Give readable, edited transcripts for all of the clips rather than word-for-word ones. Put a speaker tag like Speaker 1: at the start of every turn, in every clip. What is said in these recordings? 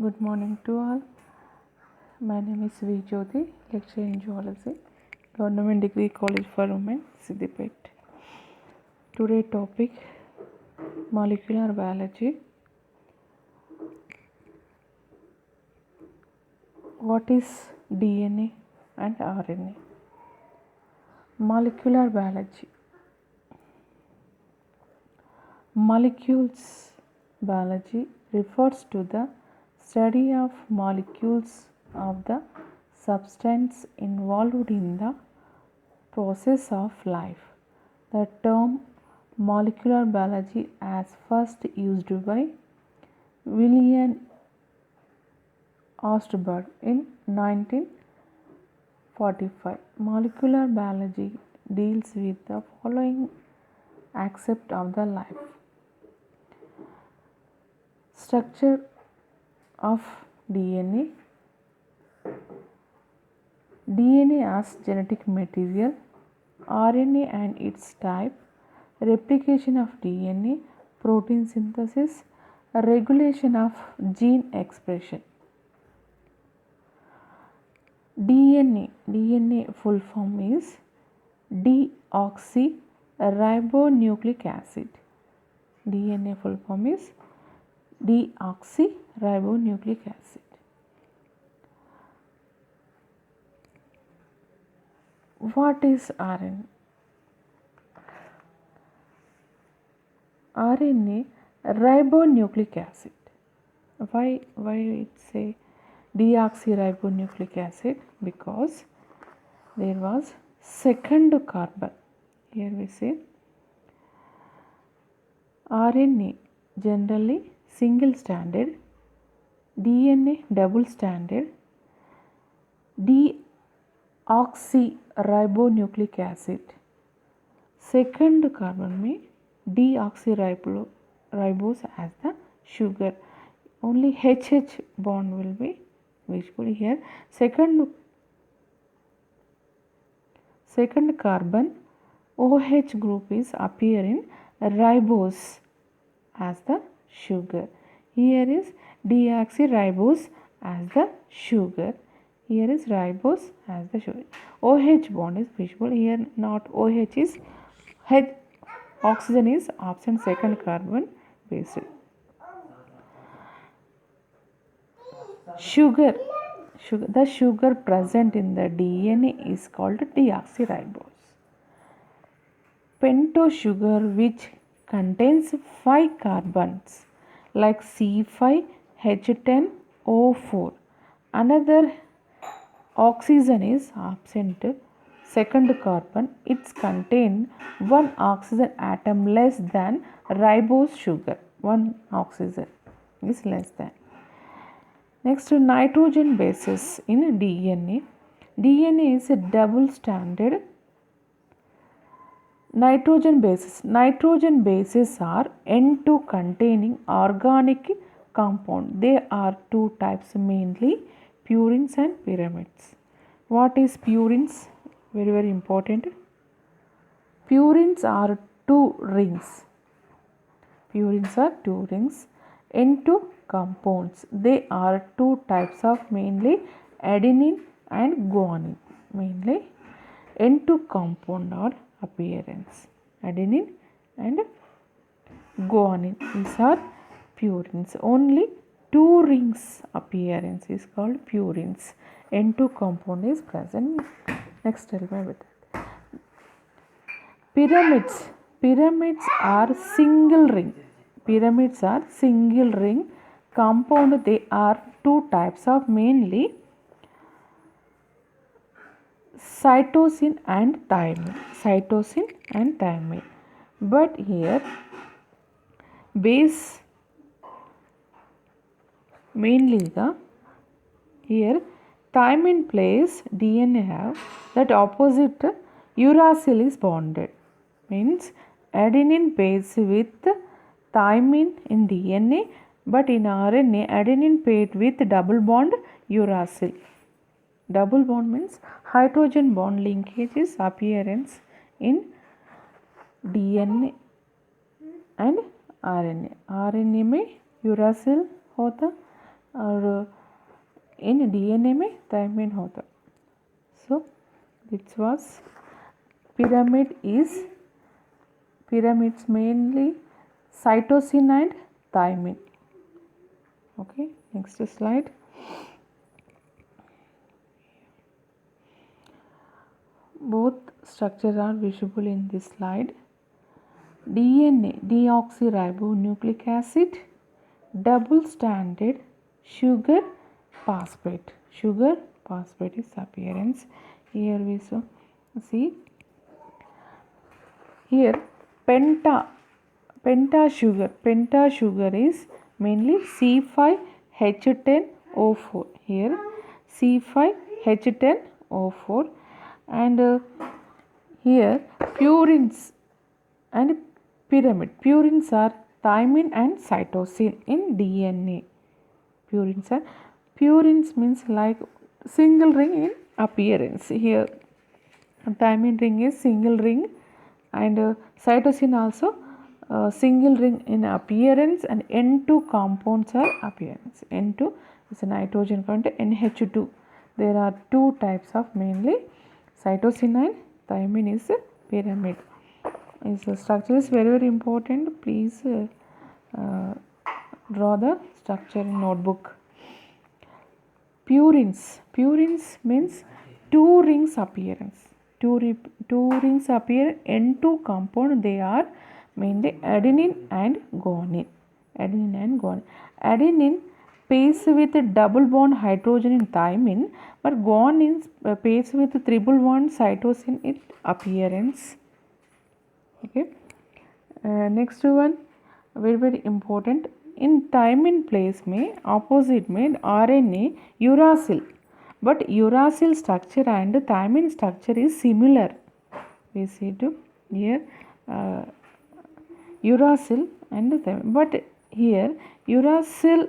Speaker 1: Good morning to all. My name is V. Jyoti, lecturer in Zoology, Government Degree College for Women, Siddipet. Today topic molecular biology. What is DNA and RNA? Molecular biology. Molecules biology refers to the study of molecules of the substance involved in the process of life. The term molecular biology as first used by William Ostberg in 1945. Molecular biology deals with the following aspects of the life: structure of DNA, DNA as genetic material, RNA and its type, replication of DNA, protein synthesis, regulation of gene expression. DNA full form is deoxyribonucleic acid. DNA full form is deoxyribonucleic acid. What is RNA? RNA ribonucleic acid. Why it say deoxyribonucleic acid? Because there was second carbon. Here we say RNA generally single stranded, DNA double stranded, deoxyribonucleic acid. Second carbon में deoxyribose as the sugar. Only HH bond will be visible here. Second carbon OH group is appear in ribose as the sugar. Here is deoxyribose as the sugar. Here is ribose as the sugar. OH bond is visible here. Not OH is H. Oxygen is absent. Second carbon base. Sugar. The sugar present in the DNA is called deoxyribose. Pentose sugar, which contains 5 carbons like C5H10O4. Another oxygen is absent. Second carbon, it's contain 1 oxygen atom less than ribose sugar. 1 oxygen is less than. Next, nitrogen bases in DNA. DNA is a double stranded nitrogen bases. Nitrogen bases are N2 containing organic compound. There are 2 types mainly, purines and pyramids. What is purines? Very important. Purines are 2 rings. Purines are 2 rings. N2 compounds. They are 2 types of mainly adenine and guanine. Mainly N2 compound or appearance. Adenine and guanine. These are purines. Only 2 rings appearance is called purines. N2 compound is present. Next, tell me with that. Pyramids. Pyramids are single ring. Pyramids are single ring compound. They are 2 types of mainly cytosine and thymine. Cytosine and thymine. But here base mainly the here thymine place DNA have that opposite uracil is bonded. Means adenine pairs with thymine in DNA, but in RNA adenine paired with double bond uracil. Double bond means hydrogen bond linkage is appearance in DNA and RNA. RNA में uracil होता और इन DNA में thiamine होता. So this was pyramids mainly cytosine and thymine. Okay, next slide. Both structures are visible in this slide. DNA, deoxyribonucleic acid, double stranded sugar phosphate. Sugar phosphate is appearance. Here we see here penta sugar is mainly C5H10O4. Here C5H10O4, and here purines and pyramid. Purines are thymine and cytosine in DNA. Purines means like single ring in appearance. Here thymine ring is single ring, and cytosine also single ring in appearance, and N2 compounds are appearance. N2 is a nitrogen content, NH2. There are two types of mainly cytosine and thymine is a pyramid. Its structure is very important. Please draw the structure in notebook. Purines means two rings appearance. Two rings appear N2 compound. They are mainly adenine and guanine. Adenine pairs with double bond hydrogen in thymine, but guanine pairs with triple bond cytosine in appearance. Okay. Next one very important. In thymine place में opposite में RNA uracil, but uracil structure and thymine structure is similar. We see to here uracil and thymine, but here uracil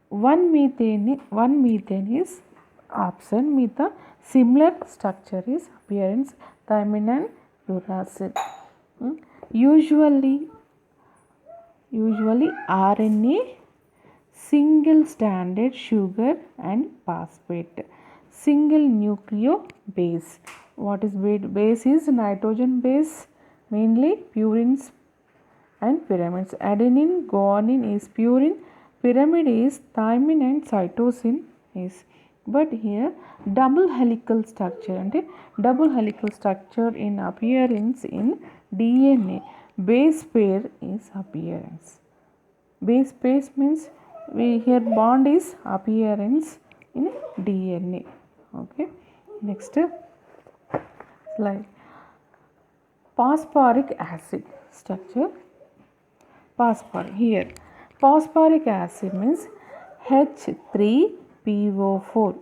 Speaker 1: one methane is absent. Meta similar structure is appearance thymine and uracil. Usually RNA single stranded sugar and phosphate, single nucleobase. What is base? Is nitrogen base, mainly purines and pyramids. Adenine, guanine is purine, pyramid is thymine and cytosine is. But here double helical structure in appearance in DNA. Base pair is appearance. Base pair means here bond is appearance in DNA. Okay. Next slide. Phosphoric acid structure. Here phosphoric acid means H3PO4.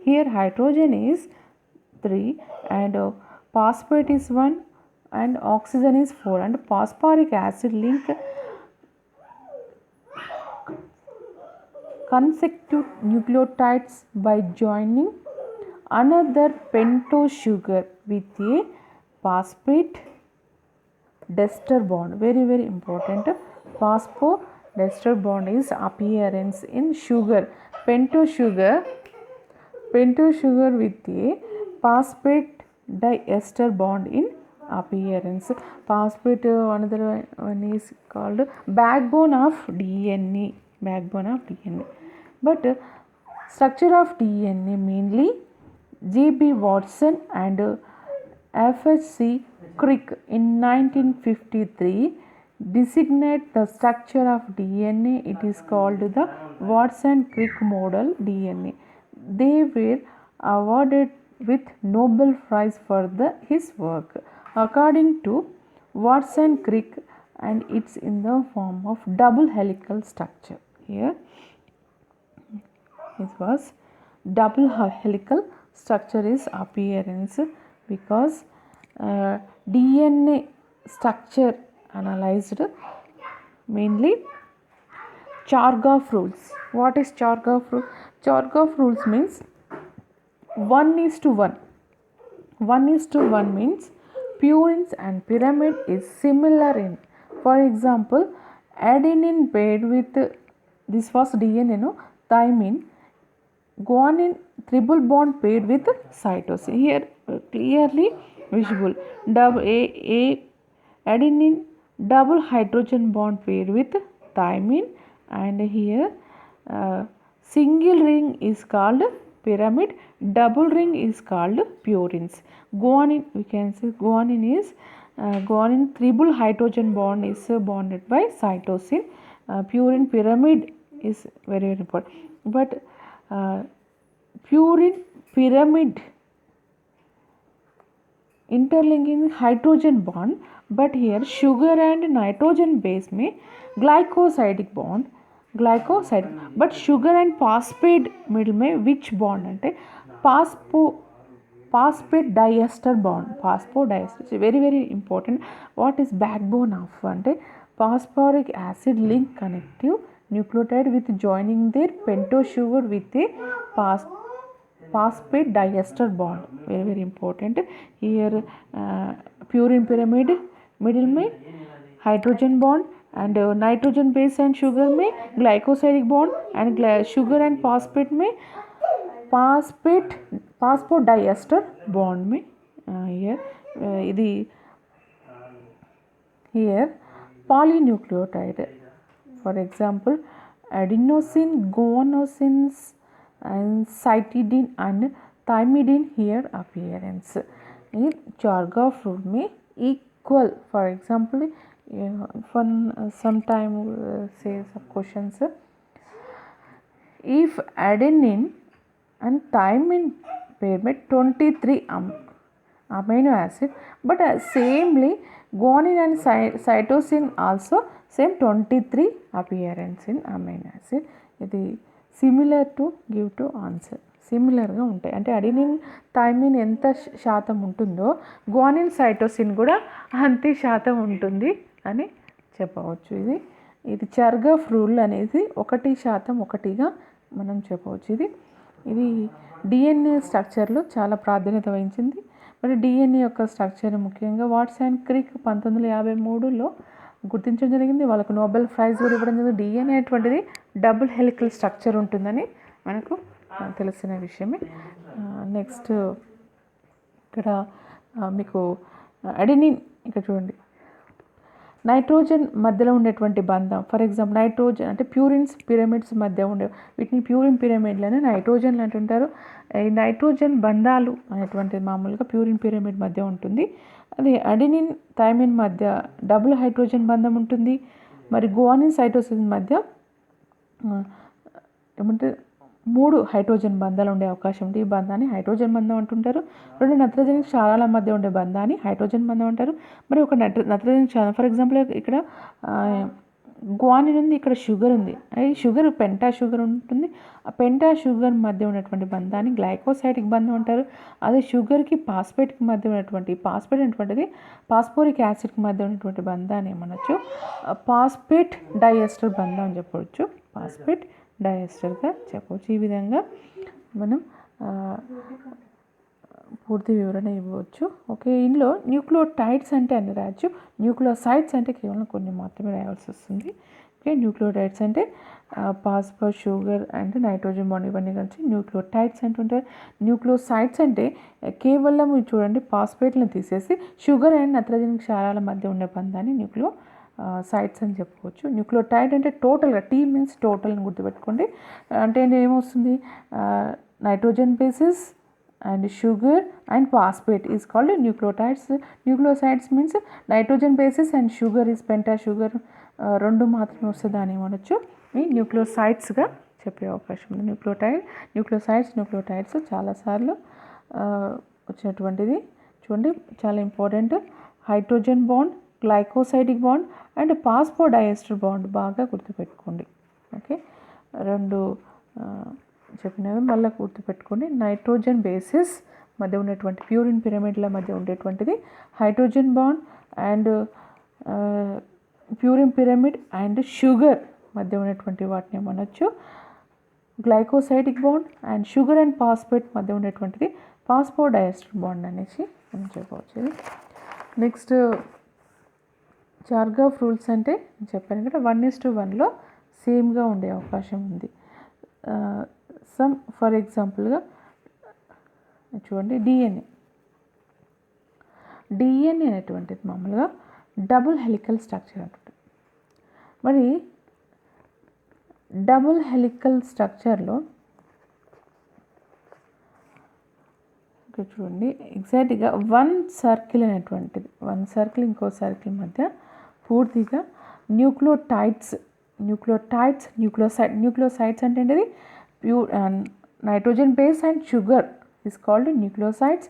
Speaker 1: Here hydrogen is 3 and phosphate is 1 and oxygen is 4, and phosphoric acid link consecutive nucleotides by joining another pentose sugar with a phosphate diester bond. Very important. Phosphodiester bond is appearance in sugar. Pentose sugar with a phosphate diester bond in appearance. Phosphate another one is called backbone of DNA. But structure of DNA mainly G.B. Watson and F.H.C. Crick in 1953 designate the structure of DNA. It is called the Watson-Crick model DNA. They were awarded with Nobel Prize for his work. According to Watson-Crick, and it's in the form of double helical structure. Here it was double helical structure is appearance because DNA structure analyzed mainly Chargaff rules. What is Chargaff rule? Chargaff rules means 1:1. 1:1 means purines and pyramid is similar in. For example, adenine paired with this was DNA, no, thymine, guanine triple bond paired with cytosine. Here clearly visible. A adenine double hydrogen bond paired with thymine, and here single ring is called pyramid, double ring is called purines. Guanine, we can say guanine is guanine triple hydrogen bond is bonded by cytosine. Purine pyramid is very, very important, but purine pyramid interlinking hydrogen bond, but here sugar and nitrogen base में glycosidic bond, glycosidic, but sugar and phosphate middle में which bond అంటే phosphate diester bond. Phosphodiester is very, very important. What is backbone of అంటే phosphoric acid link connective nucleotide with joining their pentose sugar with a phosphate diester bond. Very, very important. Here purine pyramid middle में hydrogen bond and nitrogen base and sugar में glycosidic bond and sugar and phosphate में phosphodiester bond में here ఇది here polynucleotide, for example adenosine, guanosine and cytidine and thymidine here appearance. In Chargaff rule में equal, for example sometime say some questions, if adenine and thymine pair में 23 amino acid, but samely guanine and cytosine also same 23 appearance in amino acid. ఇది similar to give to answer, సిమిలర్గా ఉంటాయి. అంటే adenine thymine ఎంత శాతం ఉంటుందో గువానిన్ cytosine కూడా అంతే శాతం ఉంటుంది అని చెప్పవచ్చు. ఇది చర్గాఫ్ రూల్ అనేది 1% 1గా మనం చెప్పవచ్చు. ఇది డిఎన్ఏ స్ట్రక్చర్లో చాలా ప్రాధాన్యత వహించింది. మరి డిఎన్ఏ యొక్క స్ట్రక్చర్ ముఖ్యంగా వాట్స్ అండ్ క్రిక్ 1953లో గుర్తించడం జరిగింది. వాళ్ళకు నోబెల్ ప్రైజ్ కూడా ఇవ్వడం జరిగింది. డిఎన్ఏ అటువంటిది డబుల్ హెలికల్ స్ట్రక్చర్ ఉంటుందని మనకు తెలిసిన విషయమే. నెక్స్ట్ ఇక్కడ మీకు అడెనిన్, ఇక్కడ చూడండి నైట్రోజన్ మధ్యలో ఉండేటువంటి బంధం. ఫర్ ఎగ్జాంపుల్ నైట్రోజన్ అంటే ప్యూరిన్స్ పిరమిడ్స్ మధ్య ఉండే వీటిని ప్యూరిన్ పిరమిడ్లని నైట్రోజన్లు అంటుంటారు. ఈ నైట్రోజన్ బంధాలు అనేటువంటిది మామూలుగా ప్యూరిన్ పిరమిడ్ మధ్య ఉంటుంది. అది అడెనిన్ థైమిన్ మధ్య డబుల్ హైడ్రోజన్ బంధం ఉంటుంది. మరి గువానిన్ సైటోసిన్ మధ్య ఏమంటే 3 హైడ్రోజన్ బంధాలు ఉండే అవకాశం ఉంది. ఈ బంధాన్ని హైడ్రోజన్ బంధం అంటుంటారు. 2 నత్రజని క్షారాల మధ్య ఉండే బంధాన్ని హైడ్రోజన్ బంధం అంటారు. మరి ఒక నత్రజని క్షారం, ఫర్ ఎగ్జాంపుల్ ఇక్కడ గువానిన్ ఉంది, ఇక్కడ షుగర్ ఉంది. ఈ షుగర్ పెంటా షుగర్ ఉంటుంది. ఆ పెంటా షుగర్ మధ్య ఉన్నటువంటి బంధాన్ని గ్లైకోసైడిక్ బంధం అంటారు. అదే షుగర్కి పాస్పేట్కి మధ్య ఉన్నటువంటి పాస్పేట్ అనేటువంటిది పాస్పోరిక్ యాసిడ్కి మధ్య ఉన్నటువంటి బంధాన్ని ఏమనొచ్చు పాస్పేట్ డైఎస్టర్ బంధం అని చెప్పవచ్చు. పాస్పేట్ డైఎస్టర్గా చెప్పవచ్చు. ఈ విధంగా మనం పూర్తి వివరణ ఇవ్వచ్చు. ఓకే, ఇందులో న్యూక్లియోటైడ్స్ అంటే అన్ని రాయొచ్చు. న్యూక్లియోసైడ్స్ అంటే కేవలం కొన్ని మాత్రమే రాయాల్సి వస్తుంది. ఓకే, న్యూక్లియోటైడ్స్ అంటే పాస్పర్ షుగర్ అండ్ నైట్రోజన్ బాండ్ ఇవన్నీ కలిసి న్యూక్లియోటైడ్స్ అంటుంటారు. న్యూక్లియోసైడ్స్ అంటే కేవలం చూడండి పాస్పేట్లను తీసేసి షుగర్ అండ్ నత్రజని క్షారాల మధ్య ఉండే బంధాన్ని సైట్స్ అని చెప్పుకోవచ్చు. న్యూక్లియోటైడ్ అంటే టోటల్గా, టీ మీన్స్ టోటల్ అని గుర్తుపెట్టుకోండి. అంటే ఏమొస్తుంది nitrogen basis and sugar and phosphate is called nucleotides. Nucleosides means nitrogen basis and sugar is Penta sugar, 2 మాత్రమే వస్తుంది అని ఏమనొచ్చు ఈ న్యూక్లియోసైడ్స్గా చెప్పే అవకాశం ఉంది. న్యూక్లియోటైడ్స్ చాలాసార్లు వచ్చినటువంటిది. చూడండి చాలా important, hydrogen bond, glycosidic bond and phosphodiester bond బాగా గుర్తుపెట్టుకోండి. ఓకే, 2 చెప్పినవి మళ్ళీ గుర్తుపెట్టుకోండి. నైట్రోజన్ బేసిస్ మధ్య ఉన్నటువంటి ప్యూరిన్ పిరమిడ్ల మధ్య ఉండేటువంటిది hydrogen bond and purine pyrimidine and sugar మధ్య ఉన్నటువంటి వాటిని ఏమనొచ్చు glycosidic bond and sugar and phosphate మధ్య ఉండేటువంటిది పాస్పోడైఎస్టర్ బాండ్ అనేసి మనం చెప్పవచ్చు. నెక్స్ట్ చార్గాఫ్ రూల్స్ అంటే చెప్పాను కదా 1:1లో సేమ్గా ఉండే అవకాశం ఉంది. సమ్ ఫర్ ఎగ్జాంపుల్గా చూడండి డిఎన్ఏ అనేటువంటిది మామూలుగా డబుల్ హెలికల్ స్ట్రక్చర్ అంటుంది. మరి డబుల్ హెలికల్ స్ట్రక్చర్లో చూడండి ఎగ్జాక్ట్గా వన్ సర్కిల్ ఇంకో సర్కిల్ మధ్య పూర్తిగా న్యూక్లియోసైడ్స్ అంటే ఏంటిది pure nitrogen base and sugar is called nucleosides.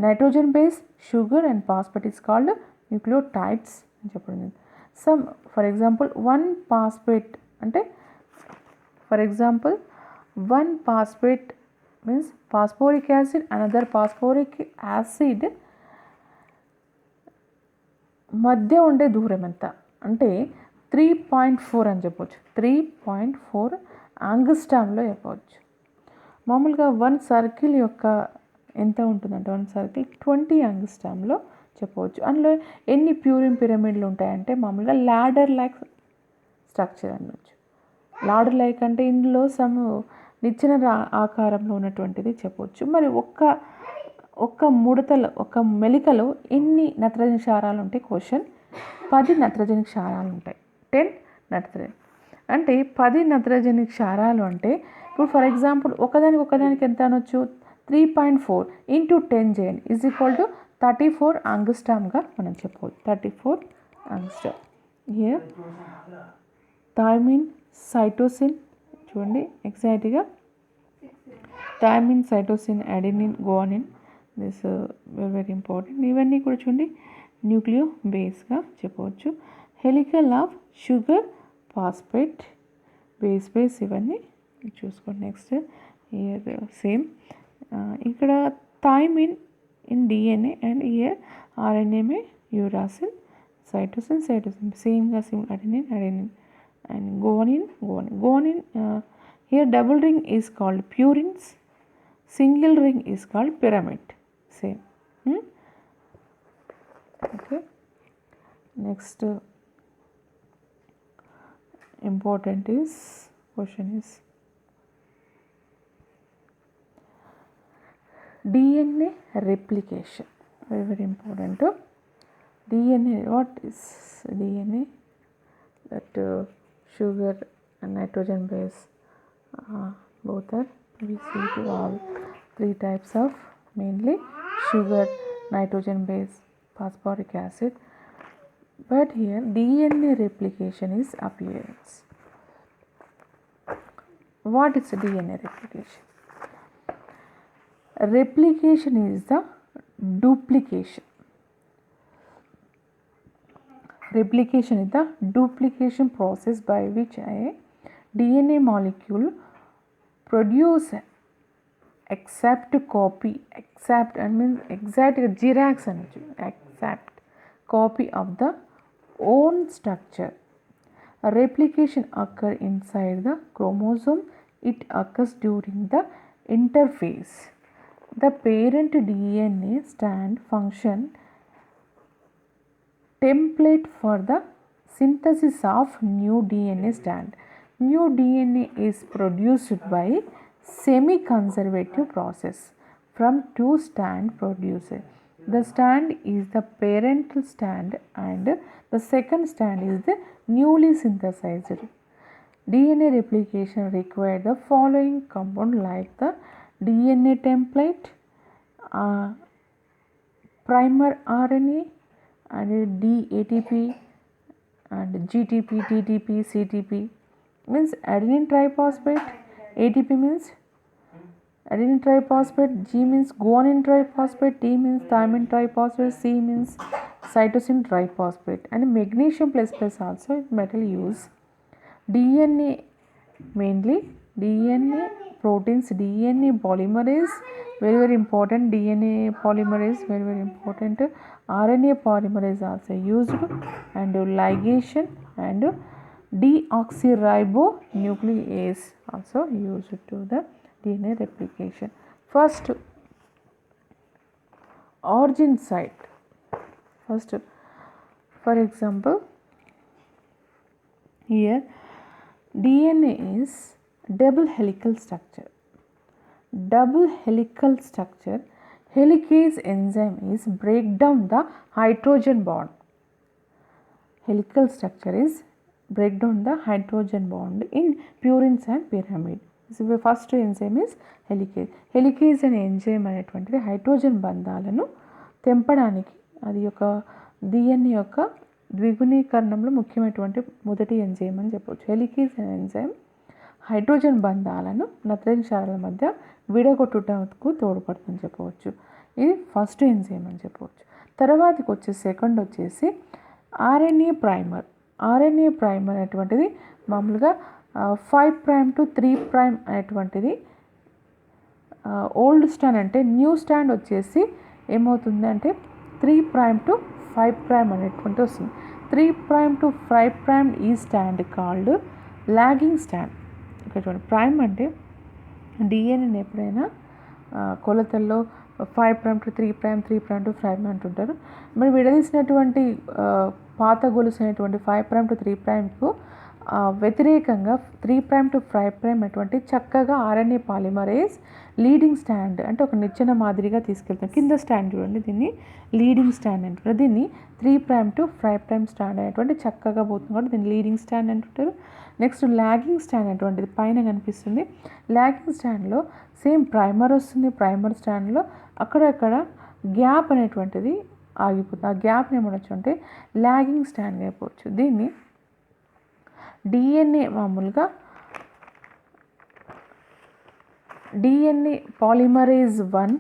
Speaker 1: Nitrogen base sugar and phosphate is called nucleotides అని చెప్పండి. Some for example one phosphate means phosphoric acid, another phosphoric acid మధ్య ఉండే దూరం ఎంత అంటే 3.4 అని చెప్పవచ్చు. 3.4 యాంగ్స్ట్రామ్లో చెప్పవచ్చు. మామూలుగా వన్ సర్కిల్ యొక్క ఎంత ఉంటుందంటే 20 యాంగ్స్ట్రామ్లో చెప్పవచ్చు. అందులో ఎన్ని ప్యూరిన్ పిరమిడ్లు ఉంటాయంటే మామూలుగా ల్యాడర్ లైక్ స్ట్రక్చర్ అనొచ్చు. లాడర్ లైక్ అంటే ఇందులో సమ్ నిచ్చెన ఆకారంలో ఉన్నటువంటిది చెప్పవచ్చు. మరి ఒక్క మెలికలో ఎన్ని నత్రజని క్షారాలు ఉంటాయి? క్వశ్చన్ 10 నత్రజని క్షారాలు ఉంటాయి. 10 నత్రజని అంటే 10 నత్రజని క్షారాలు అంటే ఇప్పుడు ఫర్ ఎగ్జాంపుల్ ఒకదానికి ఎంత అనొచ్చు? 3.4 × 10 చేయండి ఈజ్ ఈక్వల్ టు 34 యాంగ్స్ట్రామ్గా మనం చెప్పవచ్చు. 34 యాంగ్స్ట్రామ్. హియర్ థైమిన్, సైటోసిన్ చూడండి ఎగ్జాక్ట్గా thymine, cytosine, adenine, guanine this very important. ఇవన్నీ కూడా చూడండి న్యూక్లియో బేస్గా చెప్పవచ్చు. Helical of sugar, phosphate, base ఇవన్నీ చూసుకోండి. నెక్స్ట్ ఇయర్ సేమ్ ఇక్కడ thymine in DNA and here RNA మే యూరాసిల్, సైటోసిన్ సేమ్గా adenine and guanine here double ring is called purines, single ring is called pyramid. Same. Okay, next important question is DNA replication. Very important. DNA, what is DNA? That sugar and nitrogen base both are we see to all 3 types of mainly sugar, nitrogen base, phosphoric acid. But here DNA replication is appearance. What is DNA replication? Replication is the duplication. Replication is the duplication process by which a DNA molecule produce exact copy, exact Xerox exact copy of the own structure. A replication occurs inside the chromosome. It occurs during the interphase. The parent DNA strand function template for the synthesis of new DNA strand. New DNA is produced by semi-conservative process from 2 strand produced. The strand is the parental strand and the second strand is the newly synthesized. DNA replication requires the following compound like the DNA template, primer RNA and DATP and GTP, TTP, CTP means adenine triphosphate, ATP means adenine triphosphate, G means guanine triphosphate, T means thymine triphosphate, C means cytosine triphosphate and magnesium plus also metal use. DNA mainly DNA proteins, DNA polymerase very important, DNA polymerase very important, RNA polymerase also used and ligation and deoxyribonuclease also used to the DNA replication. First origin site, first For example, here DNA is double helical structure. Double helical structure, helicase enzyme is break down the hydrogen bond. Helical structure is break down the hydrogen bond in purines and pyramid. So the first enzyme is helicase. Helicase అనే enzyme అనేటువంటిది hydrogen బంధాలను తెంపడానికి అది యొక్క DNA యొక్క ద్విగుణీకరణంలో ముఖ్యమైనటువంటి మొదటి enzyme అని చెప్పవచ్చు. హెలికేజ్ అనే ఎంజైమ్ హైడ్రోజన్ బంధాలను నత్రజని క్షారాల మధ్య విడగొట్టుటకు తోడ్పడుతుందని చెప్పవచ్చు. ఇది ఫస్ట్ ఎంజైమ్ అని చెప్పవచ్చు. తర్వాతకి వచ్చే సెకండ్ వచ్చేసి ఆర్ఎన్ఏ ప్రైమర్. ఆర్ఎన్ఏ ప్రైమర్ అనేటువంటిది మామూలుగా 5' to 3' అనేటువంటిది ఓల్డ్ స్టాండ్ అంటే న్యూ స్టాండ్ వచ్చేసి ఏమవుతుంది అంటే 3' to 5' అనేటువంటి వస్తుంది. 3' to 5' ఈ స్టాండ్ కాల్డ్ లాగింగ్ స్టాండ్. ఇక్కడ ప్రైమ్ అంటే డిఎన్ఏని ఎప్పుడైనా కొలతల్లో 5' to 3', 3' to 5' అంటుంటారు. మరి విడదీసినటువంటి పాత గొలుసైనటువంటి 5' to 3'కు వ్యతిరేకంగా 3' to 5' అటువంటి చక్కగా ఆర్ఎన్ఏ పాలిమరేజ్ లీడింగ్ స్టాండ్ అంటే ఒక నిచ్చెన మాదిరిగా తీసుకెళ్తాం. కింద స్టాండ్ చూడండి, దీన్ని లీడింగ్ స్టాండ్ అంటారు. దీన్ని 3' to 5' స్టాండ్ అనేటువంటి చక్కగా పోతుంది కాబట్టి దీన్ని లీడింగ్ స్టాండ్ అంటుంటారు. నెక్స్ట్ లాగింగ్ స్టాండ్ అనేటువంటిది పైన కనిపిస్తుంది. లాగింగ్ స్టాండ్లో సేమ్ ప్రైమర్ వస్తుంది. ప్రైమర్ స్టాండ్లో అక్కడక్కడ గ్యాప్ అనేటువంటిది ఆగిపోతుంది. ఆ గ్యాప్ని ఏమనొచ్చు అంటే లాగింగ్ స్టాండ్ అయిపోవచ్చు. దీన్ని డిఎన్ఏ మామూలుగా DNA polymerase 1,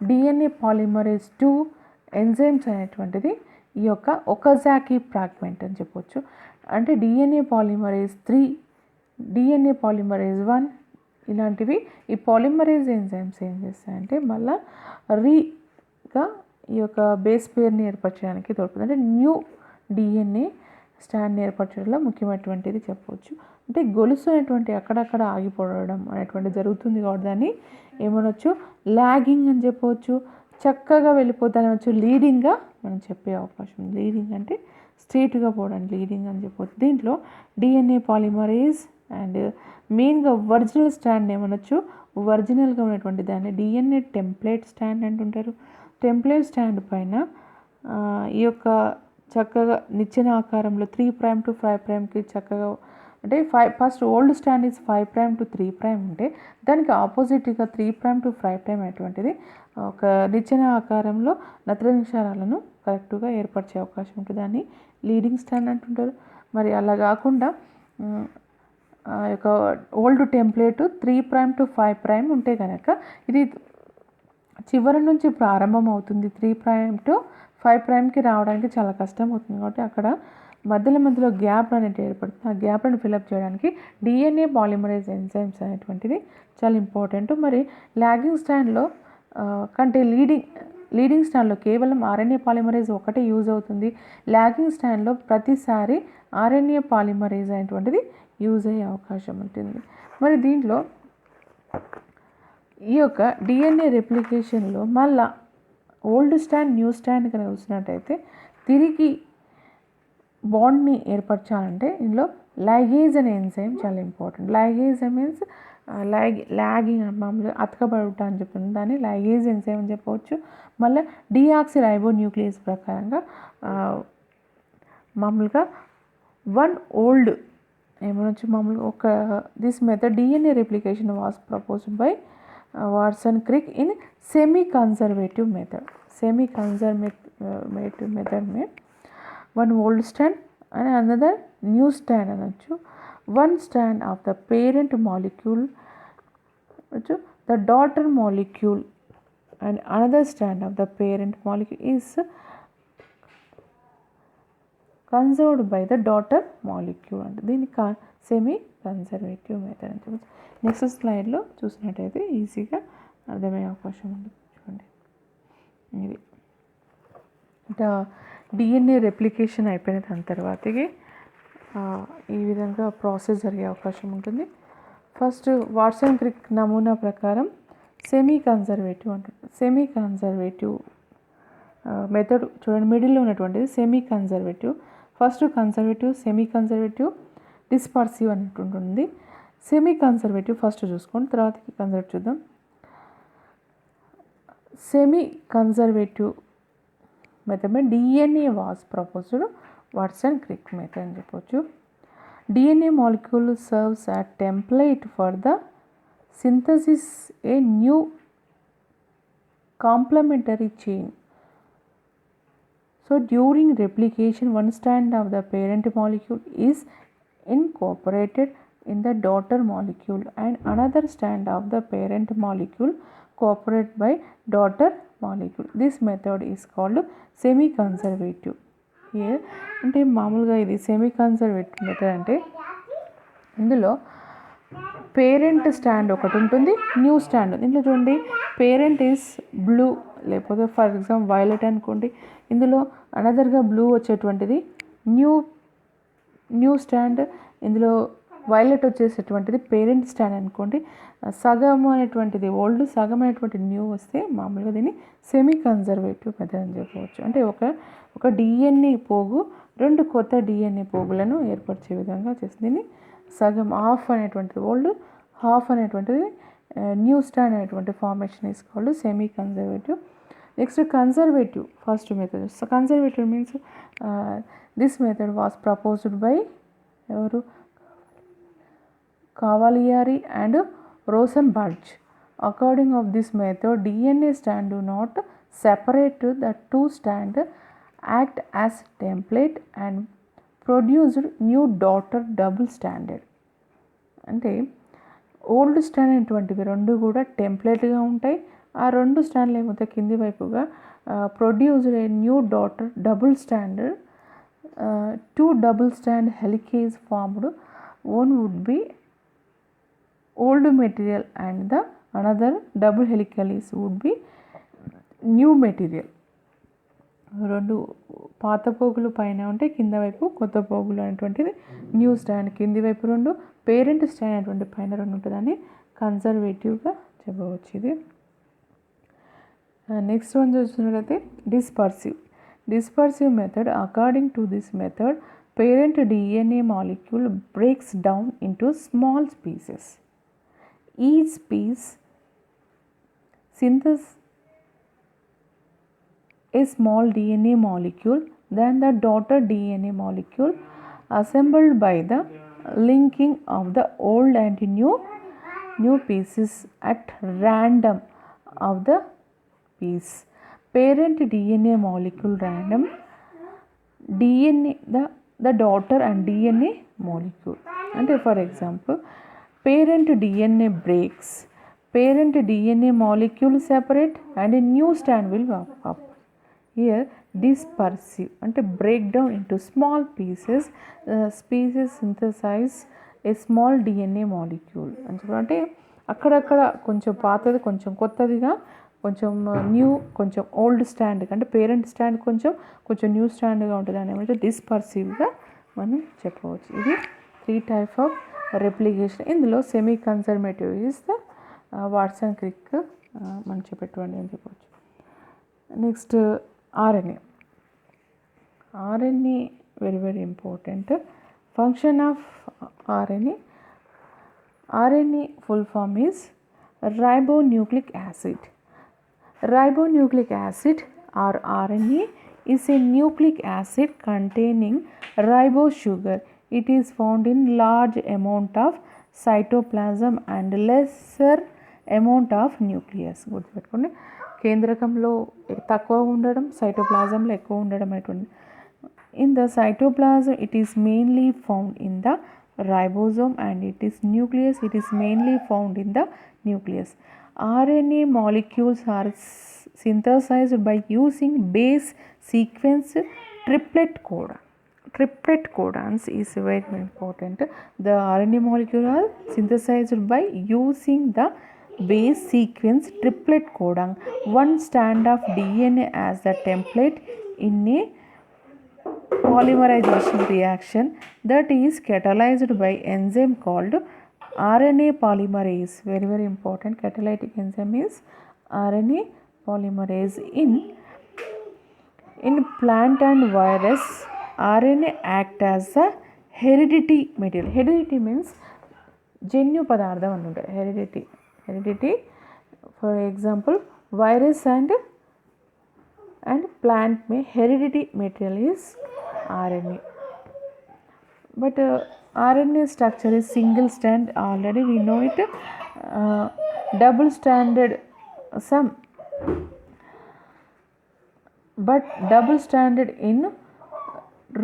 Speaker 1: DNA polymerase 2 enzymes అనేటువంటిది ఈ యొక్క ఒకాజాకి ఫ్రాగ్మెంట్ అని చెప్పవచ్చు. అంటే డిఎన్ఏ పాలిమరేజ్ 3, డిఎన్ఏ పాలిమరేజ్ 1 ఇలాంటివి ఈ పాలిమరేజ్ ఎంజైమ్స్ ఏం చేస్తాయంటే మళ్ళీ రీగా ఈ యొక్క బేస్ పేర్ని ఏర్పరచడానికి తోడ్పడుతుంది. అంటే న్యూ డిఎన్ఏ స్టాండ్ని ఏర్పరచడంలో ముఖ్యమైనటువంటిది చెప్పవచ్చు. అంటే గొలుసు అనేటువంటి అక్కడక్కడ ఆగిపోవడం అనేటువంటి జరుగుతుంది కాబట్టి దాన్ని ఏమనొచ్చు లాగింగ్ అని చెప్పవచ్చు. చక్కగా వెళ్ళిపోతాను అనొచ్చు. లీడింగ్గా మనం చెప్పే అవకాశం ఉంది. లీడింగ్ అంటే స్ట్రేట్గా పోవడానికి లీడింగ్ అని చెప్పవచ్చు. దీంట్లో డిఎన్ఏ పాలిమరేజ్ అండ్ మెయిన్గా ఒరిజినల్ స్టాండ్ ఏమనొచ్చు, ఒరిజినల్గా ఉన్నటువంటి దాన్ని డిఎన్ఏ టెంప్లేట్ స్టాండ్ అంటుంటారు. టెంప్లేట్ స్టాండ్ పైన ఈ యొక్క చక్కగా నిచ్చెన ఆకారంలో 3' to 5'కి చక్కగా అంటే first old stand is 5' to 3' ఉంటే దానికి ఆపోజిట్గా 3' to 5' అటువంటిది ఒక నిచ్చెన ఆకారంలో నత్రజని క్షారాలను కరెక్ట్గా ఏర్పరిచే అవకాశం ఉంటుంది. దాన్ని లీడింగ్ స్టాండ్ అంటుంటారు. మరి అలా కాకుండా యొక్క ఓల్డ్ టెంప్లేట్ 3' to 5' ఉంటే కనుక ఇది చివరి నుంచి ప్రారంభం అవుతుంది. 3' to 5'కి రావడానికి చాలా కష్టం అవుతుంది కాబట్టి అక్కడ మధ్యలో గ్యాప్ అనేది ఏర్పడుతుంది. ఆ గ్యాప్లను ఫిలప్ చేయడానికి డిఎన్ఏ పాలిమరేజ్ ఎంజైమ్స్ అనేటువంటిది చాలా ఇంపార్టెంట్. మరి లాగింగ్ స్టాండ్లో కంటే లీడింగ్ స్టాండ్లో కేవలం ఆర్ఎన్ఏ పాలిమరేజ్ ఒకటే యూజ్ అవుతుంది. లాగింగ్ స్టాండ్లో ప్రతిసారి ఆర్ఎన్ఏ పాలిమరేజ్ అనేటువంటిది యూజ్ అయ్యే అవకాశం ఉంటుంది. మరి దీంట్లో ఈ యొక్క డిఎన్ఏ రెప్లికేషన్లో మళ్ళా ఓల్డ్ స్టాండ్ న్యూ స్టాండ్ కనుక చూసినట్టయితే తిరిగి బాండ్ని ఏర్పరచాలంటే ఇందులో లైగేజ్ అనే ఎంజైమ్ చాలా ఇంపార్టెంట్. లైగేజ్ మీన్స్ లాగింగ్ మామూలుగా అతకబడుట అని చెప్తుంది. దాన్ని లైగేజ్ ఎంజైమ్ అని చెప్పవచ్చు. మళ్ళీ డిఆక్సీ రైబో న్యూక్లియస్ ప్రకారంగా మామూలుగా వన్ ఓల్డ్ ఏమనొచ్చు మామూలుగా ఒక this method DNA replication was proposed by Watson Crick in semi conservative method में one old strand and another new strand అనొచ్చు. One strand of the parent molecule the daughter molecule and another strand of the parent molecule is conserved by the daughter molecule అంటే దీన్ని semi conservative method అని చెప్పచ్చు. Next స్లైడ్లో చూసినట్టయితే ఈజీగా అర్థమయ్యే అవకాశం ఉంది. చూడండి, ఇది డిఎన్ఏ రెప్లికేషన్ అయిపోయిన దాని తర్వాతకి ఈ విధంగా ప్రాసెస్ జరిగే అవకాశం ఉంటుంది. ఫస్ట్ వాట్సన్ క్రిక్ నమూనా ప్రకారం సెమీ కన్జర్వేటివ్ అంటారు. సెమీ కన్జర్వేటివ్ మెథడ్ చూడండి, మిడిల్లో ఉన్నటువంటిది semi conservative. First conservative, semi conservative, dispersive అన్నట్టు ఉంటుంది. సెమీ కన్జర్వేటివ్ ఫస్ట్ చూసుకోండి, తర్వాత కన్జర్వేటివ్ చూద్దాం. సెమీ కన్జర్వేటివ్ మెథడ్ में DNA was proposed, Watson Crick method అని చెప్పొచ్చు. DNA molecule serves as template for the synthesis a new complementary chain. So during replication, one strand of the parent molecule is incorporated in the daughter molecule and another strand of the parent molecule cooperated by daughter molecule. This method is called semi conservative. Here అంటే మామూలుగా ఇది semi conservative method అంటే ఇందులో parent stand ఒకటి ఉంటుంది, new stand. దీంట్లో చూడండి, parent is blue లేకపోతే ఫర్ ఎగ్జాంపుల్ వైలెట్ అనుకోండి, ఇందులో అనదర్గా బ్లూ వచ్చేటువంటిది న్యూ స్టాండ్, ఇందులో వైలెట్ వచ్చేసేటువంటిది పేరెంట్ స్టాండ్ అనుకోండి. సగం అనేటువంటిది ఓల్డ్, సగం అనేటువంటి న్యూ వస్తే మామూలుగా దీన్ని సెమీ కన్జర్వేటివ్ మెథడ్ అని చెప్పవచ్చు. అంటే ఒక డిఎన్ఏ పోగు రెండు కొత్త డిఎన్ఏ పోగులను ఏర్పరిచే విధంగా చేస్తుంది. దీన్ని సగం హాఫ్ అనేటువంటిది ఓల్డ్, హాఫ్ అనేటువంటిది న్యూ స్టాండ్ అనేటువంటి formation is called semi conservative. Next conservative first method. Conservative means this method was proposed by ఎవరు, Cavalieri and Rosenberg. According of this method, DNA strand do not separate, the two strand act as template and produce new daughter double stranded. అంటే old stand అనేటువంటివి రెండు కూడా టెంప్లెట్గా ఉంటాయి. ఆ రెండు స్టాండ్లు ఏమవుతాయి, కింది వైపుగా produced a new daughter double standard, two double stand helicase formed. One would be old material and the another double helicalis would be new material. రెండు పాత పోగులు పైన ఉంటే కింద వైపు కొత్త పోగులు అనేటువంటిది న్యూ స్టాండ్, కింది వైపు రెండు, పేరెంట్ స్టాండ్ అనేటువంటి పైన రెండు ఉంటుందని కన్జర్వేటివ్గా చెప్పవచ్చు. ఇది నెక్స్ట్ వన్ చూస్తున్నట్లయితే dispersive method. According to this method, parent DNA molecule breaks down into small pieces. Each piece synthesizes a small DNA molecule, then the daughter DNA molecule assembled by the linking of the old and new pieces at random of the piece. Parent DNA molecule random, DNA the daughter and DNA molecule. And for example, parent DNA breaks, parent DNA molecule separate and a new strand will pop up. Here dispersive అంటే break down into small pieces, species synthesize a small DNA molecule అంటే అక్కడక్కడ కొంచెం పాతది కొంచెం కొత్తదిగా, కొంచెం new కొంచెం old stand అంటే parent stand కొంచెం న్యూ స్టాండ్గా ఉంటుంది అని ఏమంటే డిస్పర్సివ్గా మనం చెప్పవచ్చు. ఇది 3 type ఆఫ్ రెప్లికేషన్. ఇందులో semi conservative is the Watson Crick మనం చెప్పేటువంటి అని చెప్పవచ్చు. Next RNA very important. Function of RNA full form is ribonucleic acid. Ribonucleic acid or RNA is a nucleic acid containing ribose sugar. It is found in large amount of cytoplasm and lesser amount of nucleus. గుర్తుపెట్టుకోండి, కేంద్రకంలో తక్కువ ఉండడం, సైటోప్లాజంలో ఎక్కువ ఉండడం అనేటువంటి. In the cytoplasm it is mainly found in the ribosome and it is mainly found in the nucleus. RNA molecules are synthesized by using base sequence triplet codon. Triplet codons is very important. The RNA molecule are synthesized by using the base sequence triplet codon. One strand of DNA as the template in a polymerization reaction that is catalyzed by enzyme called RNA polymerase. Very important. Catalytic enzyme is RNA polymerase. In In plant and virus, RNA act as a heredity material. Heredity means జన్యు పదార్థం అని ఉంటుంది. Heredity for example virus and plant May heredity material is RNA. But RNA structure is single strand, already we know it. Double stranded some, but double stranded in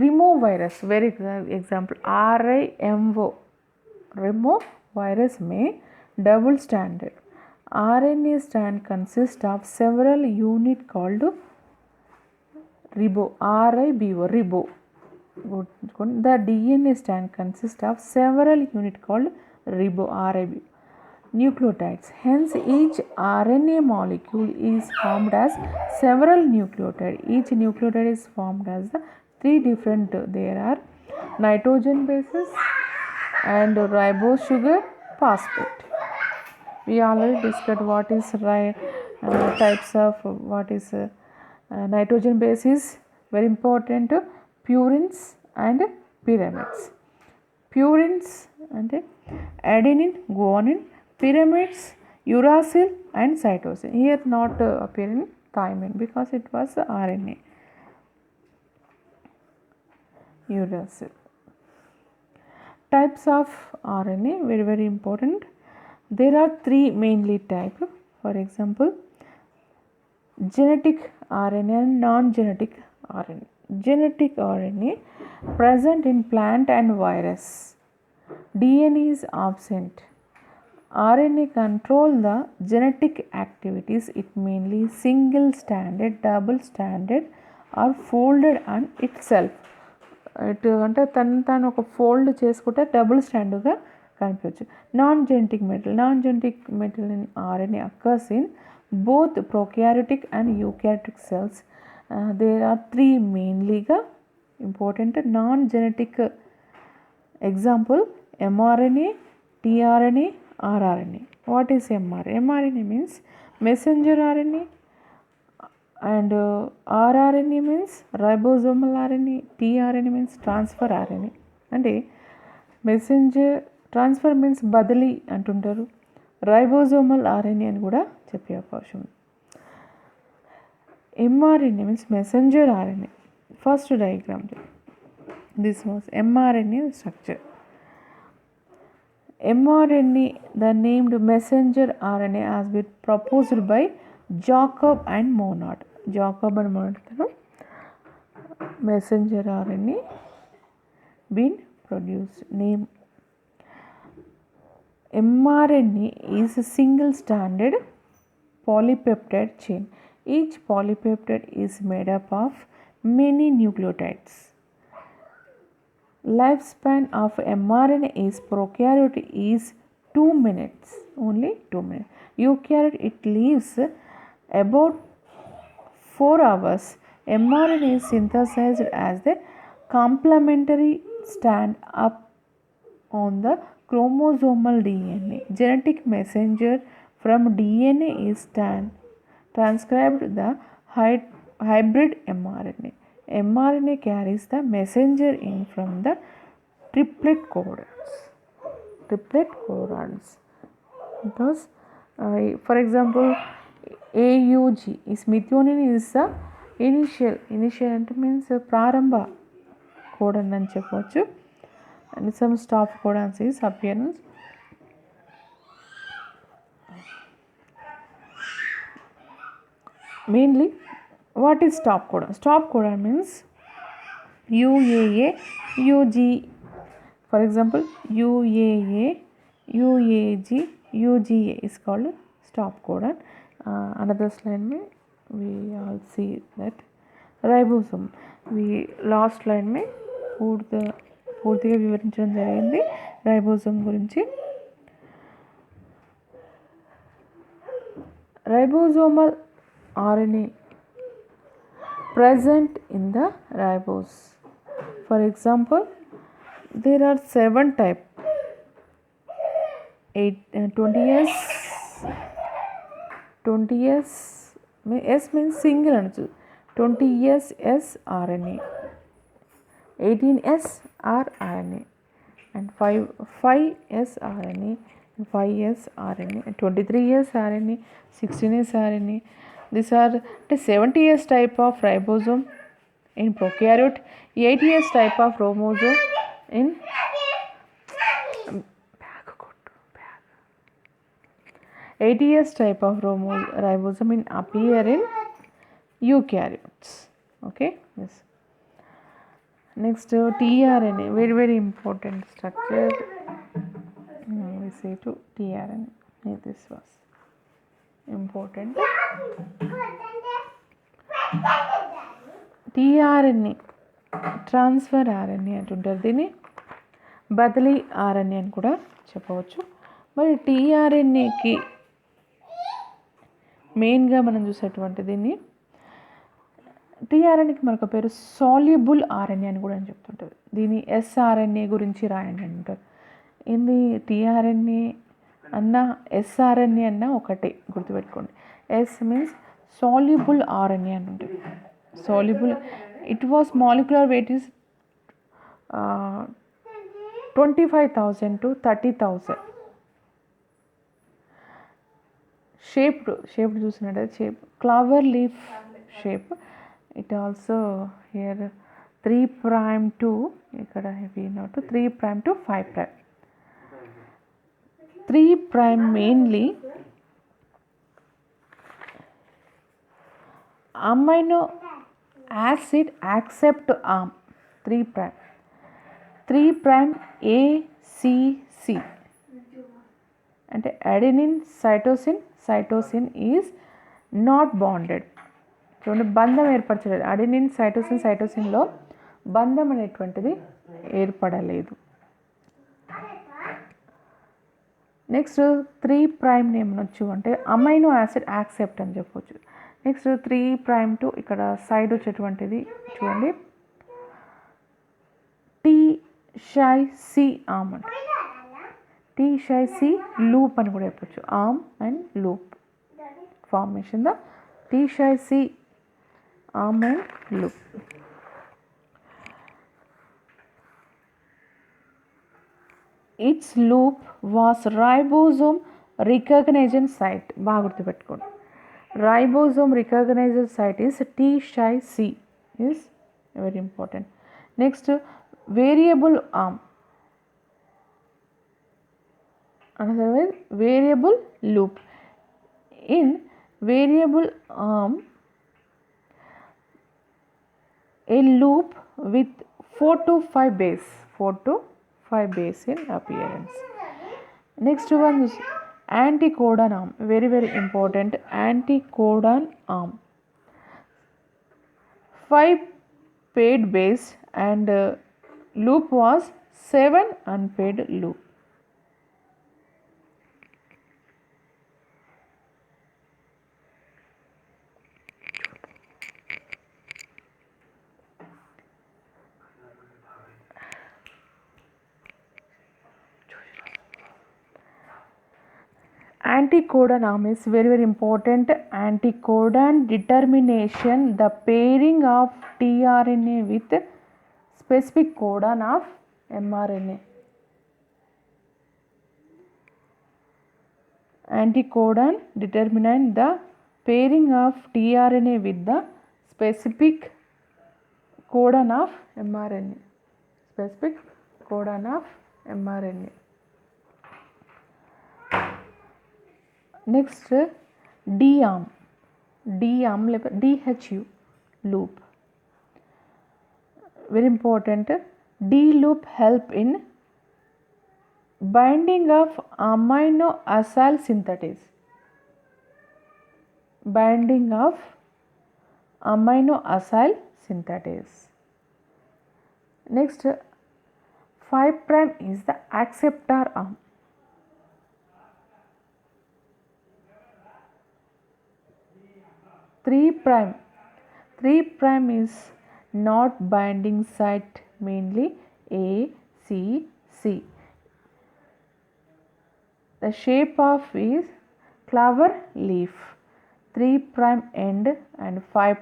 Speaker 1: Rimo virus. Very example RIMO. Rimo virus may double stranded. RNA strand consists of several unit called ribo. Ribo. The DNA strand consists of several unit called ribo. Nucleotides. Hence, each RNA molecule is formed as several nucleotides. Each nucleotide is formed as the three different. There are nitrogen bases and ribose sugar phosphate. We already discussed what is types of what is nitrogen base is very important. Purines and pyramids. Purines and adenine, guanine, pyramids, uracil and cytosine. Here not appearing thymine because it was RNA. Uracil. Types of RNA, very important. There are three mainly types. For example, genetic RNA and non-genetic RNA. Genetic RNA present in plant and virus. DNA is absent. RNA control the genetic activities. It mainly single stranded, double stranded or folded on itself. అంటే తను ఒక fold చేసుకుంటే double స్టాండ్గా కనిపించవచ్చు. Non genetic material in RNA occurs in both prokaryotic and eukaryotic cells. There are three mainlyగా important non-genetic example: mRNA, tRNA, rRNA. What is mRNA? mRNA means messenger RNA and rRNA means ribosomal RNA, tRNA means transfer RNA. అంటే messenger transfer means బదిలీ అంటుంటారు, ribosomal RNA అని కూడా చెప్పే అవకాశం. mRNA means messenger RNA. First diagram, this was mRNA structure. mRNA, the named messenger RNA, has been proposed by Jacob and Monod. Messenger RNA been produced. Name mRNA is a single stranded polypeptide chain. Each polypeptide is made up of many nucleotides. Lifespan of mRNA is prokaryotic is 2 minutes, only 2 minutes. Eukaryotic it lives about 4 hours. mRNA is synthesized as the complementary stand up on the chromosomal DNA. Genetic messenger from DNA is transcribed the hybrid mRNA. mRNA carries the messenger in from the triplet codons. Thus, for example, AUG is methionine is the initial అంటే means ప్రారంభ codon అని చెప్పవచ్చు. And some stop codons is appearance. Mainly, what is stop codon? Stop codon means UAA, UG. For example, UAA, UAG, UGA is called stop codon. Another slide में we all see that ribosome. We last slide में పూర్తిగా వివరించడం జరిగింది ribosome గురించి. Ribosomal RNA present in the ribose. For example, there are 7 types. 20S. 20S S means single అనొచ్చు. 20S sRNA, 18S rRNA, and 5S RNA, 5S RNA, 23S RNA, 16S RNA. These are the 70S type of ribosome in prokaryote, 80S type of chromosome in 80S type of ribosome in appear in eukaryotes. Okay, yes. Next, tRNA, very very important structure. We say to tRNA. This was important. tRNA transfer RNA అంటుంటారు, దీన్ని బదిలీ RNA అని కూడా చెప్పవచ్చు. మరి టీఆర్ఎన్ఏకి మెయిన్గా మనం చూసేటువంటి దీన్ని టీఆర్ఎన్ఏకి మరొక పేరు సాల్యుబుల్ ఆర్ఎన్ఏ అని కూడా అని చెప్తుంటారు. దీన్ని ఎస్ఆర్ఎన్ఏ గురించి రాయండి అంటారు. ఏంది టీఆర్ఎన్ఏ అన్న ఎస్ఆర్ఎన్ఏ అన్న ఒకటే గుర్తుపెట్టుకోండి. ఎస్ మీన్స్ సాల్యుబుల్ ఆర్ఎన్ఏ అని ఉంటుంది. Soluble, it was molecular weight is 25,000 to 30,000. Shaped చూసినట్టయితే shape clover leaf shape. It also here 3' to ఇక్కడ heavy note 3' to 5'. 3' mainly amino acid accept arm 3'. 3' ACC అంటే adenine cytosine is not bonded. చూడండి, బంధం ఏర్పరచలేదు. Adenine సైటోసిన్లో బంధం అనేటువంటిది ఏర్పడలేదు. Next 3' ఏమనొచ్చు అంటే amino acid accept అని చెప్పవచ్చు. నెక్స్ట్ 3' to ఇక్కడ సైడ్ వచ్చేటువంటిది చూడండి, టీ-షై-సి ఆమ్ అంటే టీ-షై-సి లూప్ అని కూడా చెప్పచ్చు. Arm and loop formation the T psi C arm and loop. It's loop was ribosome recognition site. బాగా గుర్తుపెట్టుకోండి, ribosome recognition site is T psi C is very important. Next variable arm, otherwise variable loop. In variable arm, a loop with 4 to 5 base in appearance. Next one is anticodon arm, very very important. Anticodon arm, 5 paired base and loop was 7 unpaired loop. Anticodon arm is very very important. Anticodon determination the pairing of tRNA with specific codon of mRNA. Anticodon determine the pairing of tRNA with the specific codon of mRNA. Specific codon of mRNA. Next D-arm DHU loop, very important. D loop help in binding of amino acyl synthetase. Binding of amino acyl synthetase. Next 5' is the acceptor arm. 3' is not binding site, mainly A, C, C. The shape of is clover leaf. 3' end and 5'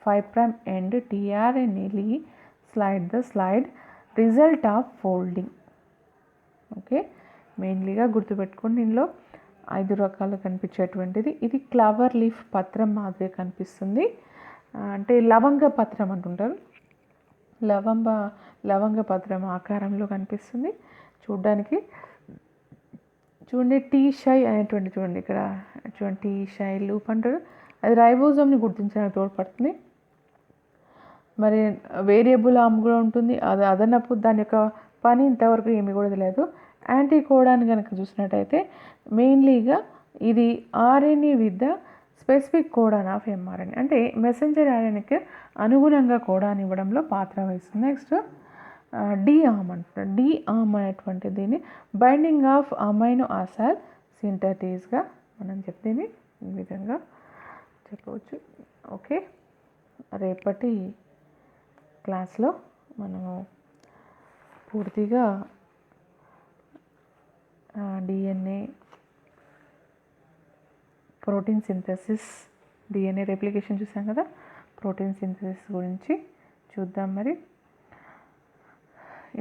Speaker 1: 5' end tRNA slide result of folding. Okay, మెయిన్లీగా గుర్తుపెట్టుకోండి, దీనిలో 5 రకాలు కనిపించేటువంటిది. ఇది clever leaf పత్రం మాదిరి కనిపిస్తుంది, అంటే లవంగ పత్రం అంటుంటారు. లవంగ పత్రం ఆకారంలో కనిపిస్తుంది చూడడానికి. చూడండి, టీ షై అనేటువంటి, చూడండి ఇక్కడ చూడండి, టీ షై లూప్ అంటారు. అది రైబోజోమ్ని గుర్తించడానికి తోడ్పడుతుంది. మరి వేరియబుల్ ఆర్మ్ కూడా ఉంటుంది, అది అదనపు దాని యొక్క పని ఇంతవరకు ఏమి కూడా తెలియదు. యాంటీకోడాన్ కనుక చూసినట్టయితే మెయిన్లీగా ఇది RNA with the specific codon of mRNA, అంటే మెసెంజర్ ఆర్ఎన్ఏకి అనుగుణంగా కోడాన్ ఇవ్వడంలో పాత్ర వహిస్తుంది. నెక్స్ట్ డిఆర్మ్ అంటారు. డిఆర్మ్ అనేటువంటి దీన్ని బైండింగ్ ఆఫ్ అమైనో ఆసిడ్ సింథసిస్గా మనం దీన్ని ఈ విధంగా చెప్పవచ్చు. ఓకే, రేపటి క్లాస్లో మనము పూర్తిగా DNA protein synthesis, DNA replication చూసాం కదా, ప్రోటీన్ సింథసిస్ గురించి చూద్దాం. మరి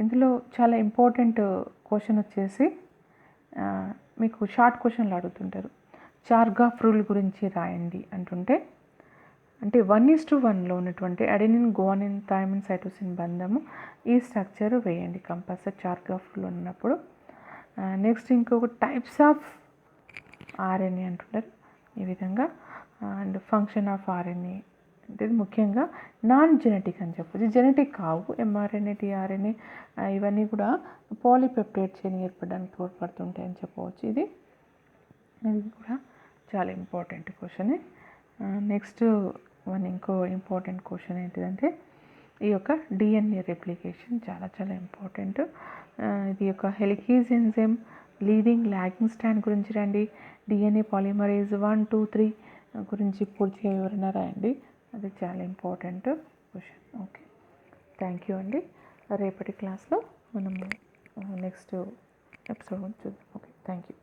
Speaker 1: ఇందులో చాలా ఇంపార్టెంట్ క్వశ్చన్ వచ్చేసి మీకు షార్ట్ క్వశ్చన్లు అడుగుతుంటారు. చార్గాఫ్ రూల్ గురించి రాయండి అంటుంటే, అంటే 1:1లో ఉన్నటువంటి అడెనిన్ గువానిన్ థైమిన్ సైటోసిన్ బంధము, ఈ స్ట్రక్చర్ వేయండి కంపల్సరీ చార్గాఫ్ రూల్ ఉన్నప్పుడు. నెక్స్ట్ ఇంకొక టైప్స్ ఆఫ్ ఆర్ఎన్ఏ అంటుంటారు ఈ విధంగా. అండ్ ఫంక్షన్ ఆఫ్ ఆర్ఎన్ఏ అంటే ముఖ్యంగా నాన్ జెనెటిక్ అని చెప్పచ్చు, జెనెటిక్ కావు. ఎంఆర్ఎన్ఏ, టీఆర్ఎన్ఏ ఇవన్నీ కూడా పాలీపెప్టైడ్ చైన్ ఏర్పడడానికి తోడ్పడుతుంటాయి అని చెప్పవచ్చు. ఇది కూడా చాలా ఇంపార్టెంట్ క్వశ్చన్. నెక్స్ట్ ఇంకో ఇంపార్టెంట్ క్వశ్చన్ ఏంటిదంటే, ఈ యొక్క డిఎన్ఏ రెప్లికేషన్ చాలా చాలా ఇంపార్టెంట్. ఇది యొక్క helicase enzyme leading logging stand గురించి రండి. డిఎన్ఏ పాలిమరేజ్ 1, 2, 3 గురించి పూర్తిగా వివరణ రాయండి, అది చాలా important question. Okay, thank you అండి. రేపటి క్లాస్లో మనము నెక్స్ట్ ఎపిసోడ్ చూద్దాం. Okay, thank you.